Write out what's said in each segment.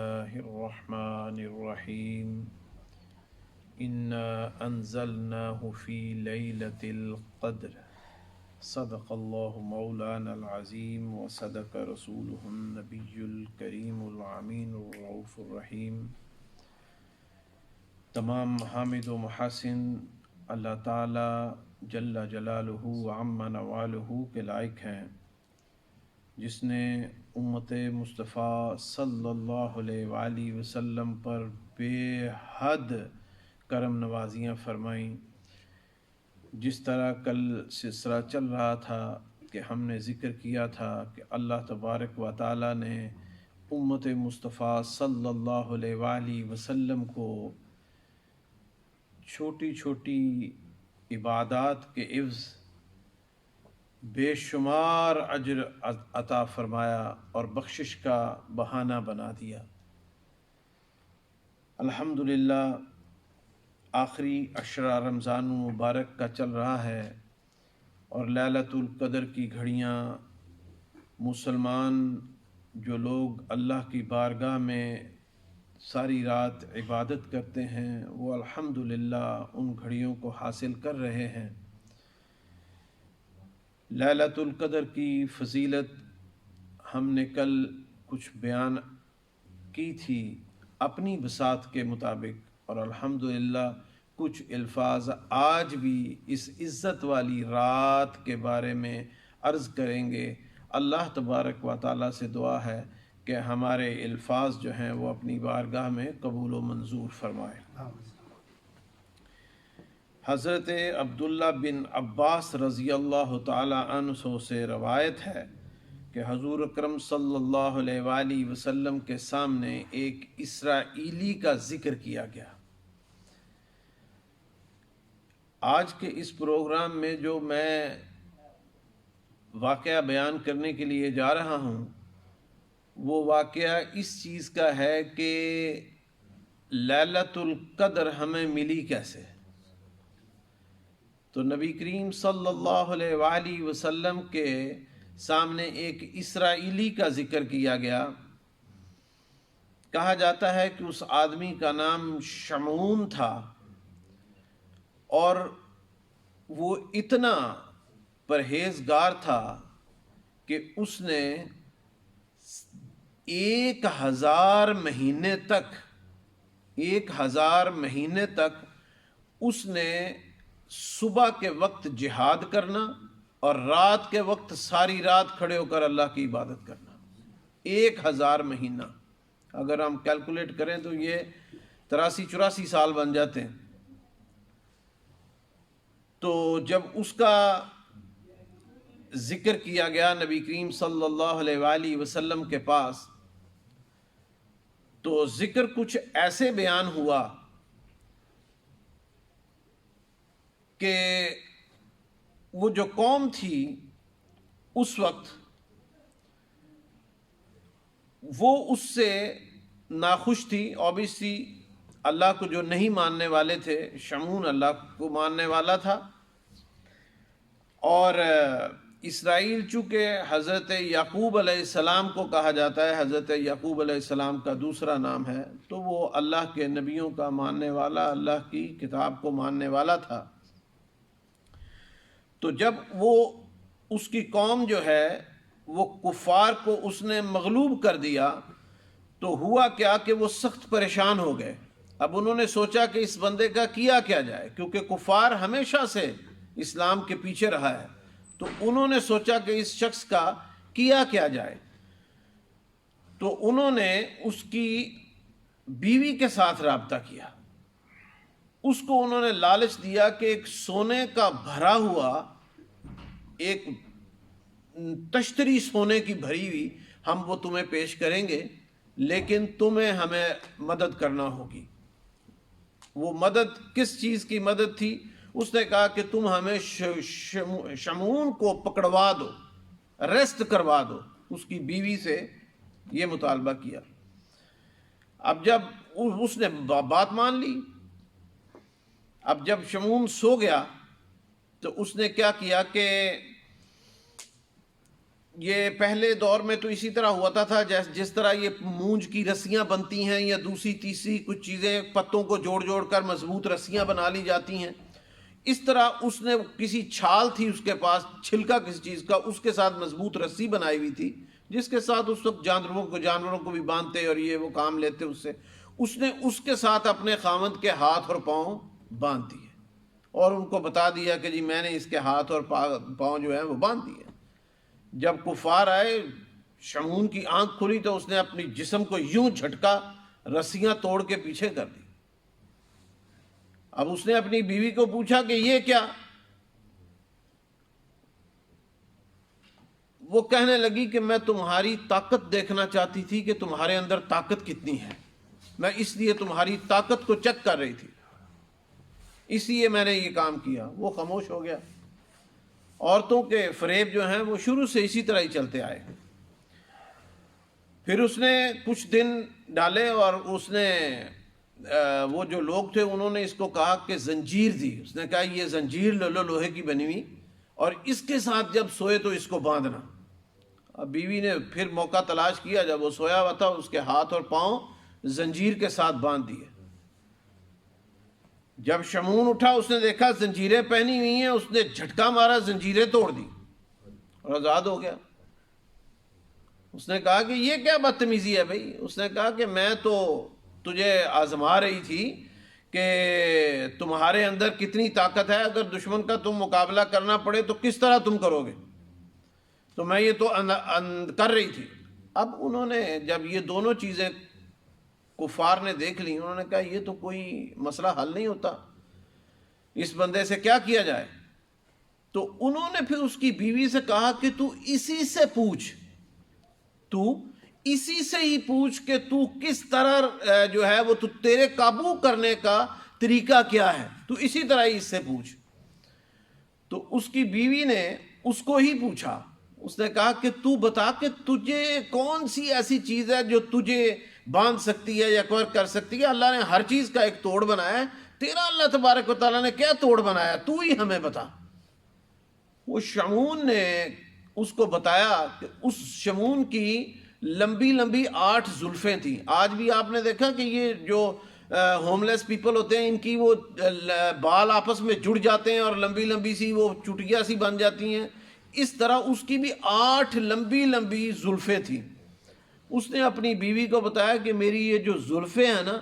الله الرحمن الرحيم إنا أنزلناه في ليلة القدر صدق الله مولانا العظيم وصدق رسوله النبي الكريم الأمين الرؤوف الرحيم۔ تمام محامد و محاسن اللہ تعالی جل جلالہ وعم نوالہ کے لائق ہیں، جس نے امت مصطفیٰ صلی اللہ علیہ وآلہ وسلم پر بے حد کرم نوازیاں فرمائیں۔ جس طرح کل سلسلہ چل رہا تھا کہ ہم نے ذکر کیا تھا کہ اللہ تبارک و تعالی نے امت مصطفیٰ صلی اللہ علیہ وآلہ وسلم کو چھوٹی چھوٹی عبادات کے عوض بے شمار اجر عطا فرمایا اور بخشش کا بہانہ بنا دیا۔ الحمدللہ آخری عشرہ رمضان مبارک کا چل رہا ہے اور لیلۃ القدر کی گھڑیاں مسلمان جو لوگ اللہ کی بارگاہ میں ساری رات عبادت کرتے ہیں وہ الحمدللہ ان گھڑیوں کو حاصل کر رہے ہیں۔ لیلۃ القدر کی فضیلت ہم نے کل کچھ بیان کی تھی اپنی بساط کے مطابق، اور الحمدللہ کچھ الفاظ آج بھی اس عزت والی رات کے بارے میں عرض کریں گے۔ اللہ تبارک و تعالیٰ سے دعا ہے کہ ہمارے الفاظ جو ہیں وہ اپنی بارگاہ میں قبول و منظور فرمائے۔ حضرت عبداللہ بن عباس رضی اللہ تعالی عنہ سے روایت ہے کہ حضور اکرم صلی اللہ علیہ وآلہ وسلم کے سامنے ایک اسرائیلی کا ذکر کیا گیا۔ آج کے اس پروگرام میں جو میں واقعہ بیان کرنے کے لیے جا رہا ہوں وہ واقعہ اس چیز کا ہے کہ لیلۃ القدر ہمیں ملی کیسے۔ تو نبی کریم صلی اللہ علیہ وآلہ وسلم کے سامنے ایک اسرائیلی کا ذکر کیا گیا۔ کہا جاتا ہے کہ اس آدمی کا نام شمعون تھا اور وہ اتنا پرہیزگار تھا کہ اس نے 1000 مہینے تک اس نے صبح کے وقت جہاد کرنا اور رات کے وقت ساری رات کھڑے ہو کر اللہ کی عبادت کرنا۔ 1000 مہینہ اگر ہم کیلکولیٹ کریں تو یہ 83-84 سال بن جاتے ہیں۔ تو جب اس کا ذکر کیا گیا نبی کریم صلی اللہ علیہ وآلہ وسلم کے پاس تو ذکر کچھ ایسے بیان ہوا کہ وہ جو قوم تھی اس وقت وہ اس سے ناخوش تھی۔ اوبیسلی اللہ کو جو نہیں ماننے والے تھے، شمعون اللہ کو ماننے والا تھا، اور اسرائیل چونکہ حضرت یعقوب علیہ السلام کو کہا جاتا ہے، حضرت یعقوب علیہ السلام کا دوسرا نام ہے، تو وہ اللہ کے نبیوں کا ماننے والا، اللہ کی کتاب کو ماننے والا تھا۔ تو جب وہ اس کی قوم جو ہے وہ کفار کو اس نے مغلوب کر دیا تو ہوا کیا کہ وہ سخت پریشان ہو گئے۔ اب انہوں نے سوچا کہ اس بندے کا کیا جائے، کیونکہ کفار ہمیشہ سے اسلام کے پیچھے رہا ہے، تو انہوں نے سوچا کہ اس شخص کا کیا جائے۔ تو انہوں نے اس کی بیوی کے ساتھ رابطہ کیا۔ اس کو انہوں نے لالچ دیا کہ ایک سونے کا بھرا ہوا، ایک تشتری سونے کی بھری ہوئی ہم وہ تمہیں پیش کریں گے، لیکن تمہیں ہمیں مدد کرنا ہوگی۔ وہ مدد کس چیز کی مدد تھی؟ اس نے کہا کہ تم ہمیں شمعون کو پکڑوا دو، ریسٹ کروا دو۔ اس کی بیوی سے یہ مطالبہ کیا۔ اب جب اس نے بات مان لی، اب جب شمعون سو گیا تو اس نے کیا کیا کہ یہ پہلے دور میں تو اسی طرح ہوتا تھا، جس طرح یہ مونج کی رسیاں بنتی ہیں یا دوسری تیسری کچھ چیزیں پتوں کو جوڑ جوڑ کر مضبوط رسیاں بنا لی جاتی ہیں، اس طرح اس نے کسی چھال تھی اس کے پاس، چھلکا کسی چیز کا، اس کے ساتھ مضبوط رسی بنائی ہوئی تھی جس کے ساتھ اس وقت جانوروں کو بھی باندھتے اور یہ وہ کام لیتے اس سے. اس نے اس کے ساتھ اپنے خاوند کے ہاتھ اور پاؤں باندھ دیے اور ان کو بتا دیا کہ جی میں نے اس کے ہاتھ اور پاؤں جو ہیں وہ باندھ دیے. جب کفار آئے، شمعون کی آنکھ کھلی تو اس نے اپنی جسم کو یوں جھٹکا، رسیاں توڑ کے پیچھے کر دی. اب اس نے اپنی بیوی کو پوچھا کہ یہ کیا؟ وہ کہنے لگی کہ میں تمہاری طاقت دیکھنا چاہتی تھی کہ تمہارے اندر طاقت کتنی ہے، میں اس لیے تمہاری طاقت کو چیک کر رہی تھی، اس لیے میں نے یہ کام کیا. وہ خاموش ہو گیا. عورتوں کے فریب جو ہیں وہ شروع سے اسی طرح ہی چلتے آئے. پھر اس نے کچھ دن ڈالے اور اس نے وہ جو لوگ تھے انہوں نے اس کو کہا کہ زنجیر دی. اس نے کہا یہ زنجیر لے لو لوہے کی بنی ہوئی، اور اس کے ساتھ جب سوئے تو اس کو باندھنا. اب بیوی نے پھر موقع تلاش کیا، جب وہ سویا ہوا تھا اس کے ہاتھ اور پاؤں زنجیر کے ساتھ باندھ دیے. جب شمعون اٹھا اس نے دیکھا زنجیریں پہنی ہوئی ہیں، اس نے جھٹکا مارا، زنجیریں توڑ دی اور آزاد ہو گیا. اس نے کہا کہ یہ کیا بدتمیزی ہے بھائی؟ اس نے کہا کہ میں تو تجھے آزما رہی تھی کہ تمہارے اندر کتنی طاقت ہے، اگر دشمن کا تم مقابلہ کرنا پڑے تو کس طرح تم کرو گے، تو میں یہ تو کر رہی تھی. اب انہوں نے جب یہ دونوں چیزیں کفار نے دیکھ لی، انہوں نے کہا یہ تو کوئی مسئلہ حل نہیں ہوتا، اس بندے سے کیا کیا جائے. تو انہوں نے پھر اس کی بیوی سے کہا کہ تو اسی سے پوچھ، تو اسی سے ہی پوچھ کہ تو کس طرح جو ہے وہ تو تیرے قابو کرنے کا طریقہ کیا ہے، تو اسی طرح ہی اس سے پوچھ. تو اس کی بیوی نے اس کو ہی پوچھا. اس نے کہا کہ تو بتا کہ تجھے کون سی ایسی چیز ہے جو تجھے باندھ سکتی ہے یا کور کر سکتی ہے. اللہ نے ہر چیز کا ایک توڑ بنایا ہے، تیرا اللہ تبارک و تعالیٰ نے کیا توڑ بنایا، تو ہی ہمیں بتا. وہ شمعون نے اس کو بتایا کہ اس شمعون کی لمبی لمبی 8 زلفیں تھیں. آج بھی آپ نے دیکھا کہ یہ جو ہوم لیس پیپل ہوتے ہیں ان کی وہ بال آپس میں جڑ جاتے ہیں اور لمبی لمبی سی وہ چٹیا سی بن جاتی ہیں، اس طرح اس کی بھی 8 لمبی لمبی زلفیں تھیں. اس نے اپنی بیوی کو بتایا کہ میری یہ جو زلفیں ہیں نا،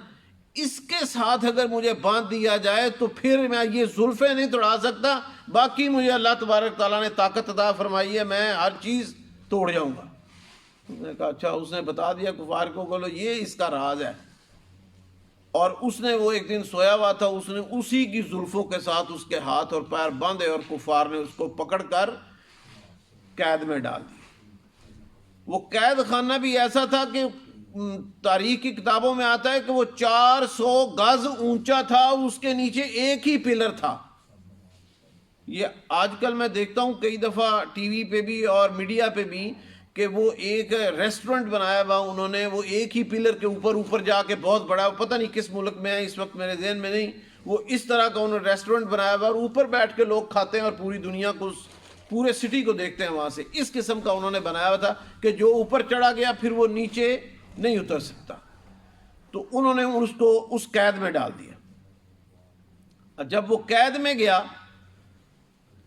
اس کے ساتھ اگر مجھے باندھ دیا جائے تو پھر میں یہ زلفیں نہیں توڑا سکتا، باقی مجھے اللہ تبارک تعالیٰ نے طاقت عطا فرمائی ہے، میں ہر چیز توڑ جاؤں گا. اس نے کہا اچھا. اس نے بتا دیا کفار کو، بولو یہ اس کا راز ہے. اور اس نے وہ ایک دن سویا ہوا تھا، اس نے اسی کی زلفوں کے ساتھ اس کے ہاتھ اور پیر باندھے اور کفار نے اس کو پکڑ کر قید میں ڈال دی. وہ قید خانہ بھی ایسا تھا کہ تاریخ کی کتابوں میں آتا ہے کہ وہ 400 گز اونچا تھا، اس کے نیچے ایک ہی پلر تھا. یہ آج کل میں دیکھتا ہوں کئی دفعہ ٹی وی پہ بھی اور میڈیا پہ بھی کہ وہ ایک ریسٹورنٹ بنایا ہوا انہوں نے، وہ ایک ہی پلر کے اوپر جا کے بہت بڑا، پتہ نہیں کس ملک میں ہے اس وقت میرے ذہن میں نہیں، وہ اس طرح کا انہوں نے ریسٹورنٹ بنایا ہوا اور اوپر بیٹھ کے لوگ کھاتے ہیں اور پوری دنیا کو، پورے سٹی کو دیکھتے ہیں وہاں سے. اس قسم کا انہوں نے بنایا ہوا تھا کہ جو اوپر چڑھا گیا پھر وہ نیچے نہیں اتر سکتا. تو انہوں نے اس کو اس قید میں ڈال دیا. جب وہ قید میں گیا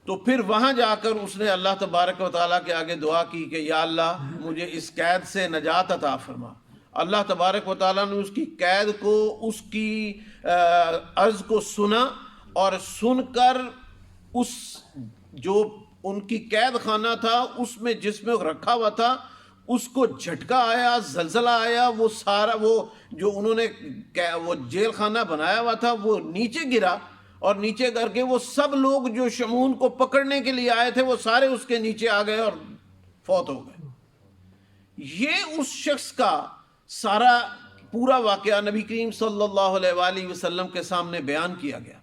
تو پھر وہاں جا کر اس نے اللہ تبارک و تعالیٰ کے آگے دعا کی کہ یا اللہ مجھے اس قید سے نجات عطا فرما. اللہ تبارک و تعالیٰ نے اس کی قید کو، اس کی عرض کو سنا، اور سن کر اس جو ان کی قید خانہ تھا اس میں جس میں رکھا ہوا تھا اس کو جھٹکا آیا، زلزلہ آیا، وہ سارا وہ جو انہوں نے وہ جیل خانہ بنایا ہوا تھا وہ نیچے گرا، اور نیچے کر کے وہ سب لوگ جو شمعون کو پکڑنے کے لیے آئے تھے وہ سارے اس کے نیچے آ گئے اور فوت ہو گئے. یہ اس شخص کا سارا پورا واقعہ نبی کریم صلی اللہ علیہ وآلہ وسلم کے سامنے بیان کیا گیا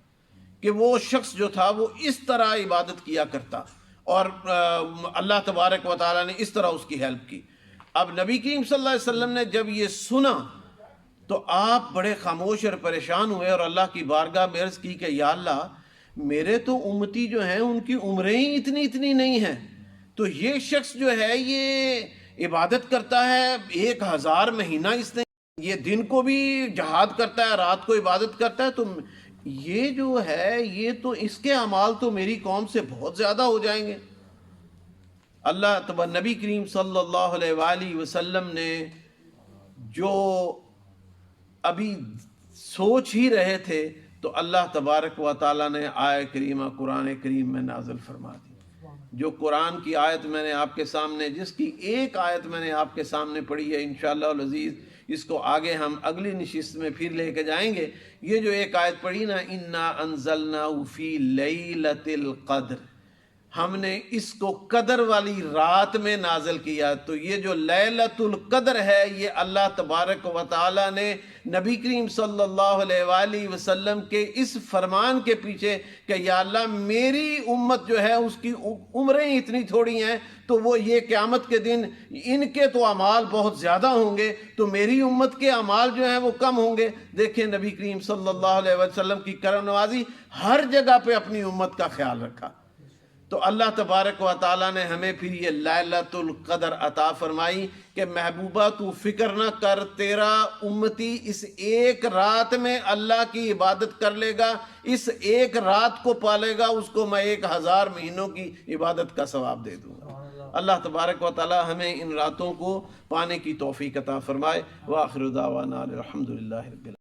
کہ وہ شخص جو تھا وہ اس طرح عبادت کیا کرتا اور اللہ تبارک و تعالیٰ نے اس طرح اس کی ہیلپ کی. اب نبی کریم صلی اللہ علیہ وسلم نے جب یہ سنا تو آپ بڑے خاموش اور پریشان ہوئے اور اللہ کی بارگاہ میں عرض کی کہ یا اللہ میرے تو امتی جو ہیں ان کی عمریں ہی اتنی نہیں ہیں، تو یہ شخص جو ہے یہ عبادت کرتا ہے 1000 مہینہ، اس نے یہ دن کو بھی جہاد کرتا ہے، رات کو عبادت کرتا ہے، تو یہ جو ہے یہ تو اس کے اعمال تو میری قوم سے بہت زیادہ ہو جائیں گے۔ اللہ نبی کریم صلی اللہ علیہ وآلہ وسلم نے جو ابھی سوچ ہی رہے تھے تو اللہ تبارک و تعالیٰ نے آیہ کریمہ قرآن کریم میں نازل فرما دی۔ جو قرآن کی آیت میں نے آپ کے سامنے، جس کی ایک آیت میں نے آپ کے سامنے پڑھی ہے، انشاءاللہ العزیز اس کو آگے ہم اگلی نشست میں پھر لے کے جائیں گے۔ یہ جو ایک آیت پڑھی نا، اِنَّا أَنزَلْنَاهُ فِي لَيْلَةِ الْقَدْرِ، ہم نے اس کو قدر والی رات میں نازل کیا۔ تو یہ جو لیلۃ القدر ہے، یہ اللہ تبارک و تعالی نے نبی کریم صلی اللہ علیہ وآلہ وسلم کے اس فرمان کے پیچھے کہ یا اللہ میری امت جو ہے اس کی عمریں اتنی تھوڑی ہیں، تو وہ یہ قیامت کے دن ان کے تو اعمال بہت زیادہ ہوں گے، تو میری امت کے اعمال جو ہیں وہ کم ہوں گے۔ دیکھیں نبی کریم صلی اللہ علیہ وسلم کی کرم نوازی، ہر جگہ پہ اپنی امت کا خیال رکھا۔ تو اللہ تبارک و تعالیٰ نے ہمیں پھر یہ لیلۃ القدر عطا فرمائی کہ محبوبہ تو فکر نہ کر، تیرا امتی اس ایک رات میں اللہ کی عبادت کر لے گا، اس ایک رات کو پالے گا، اس کو میں 1000 مہینوں کی عبادت کا ثواب دے دوں گا۔ اللہ تبارک و تعالیٰ ہمیں ان راتوں کو پانے کی توفیق عطا فرمائے۔ وآخر دعوانا الحمدللہ رب العالمین۔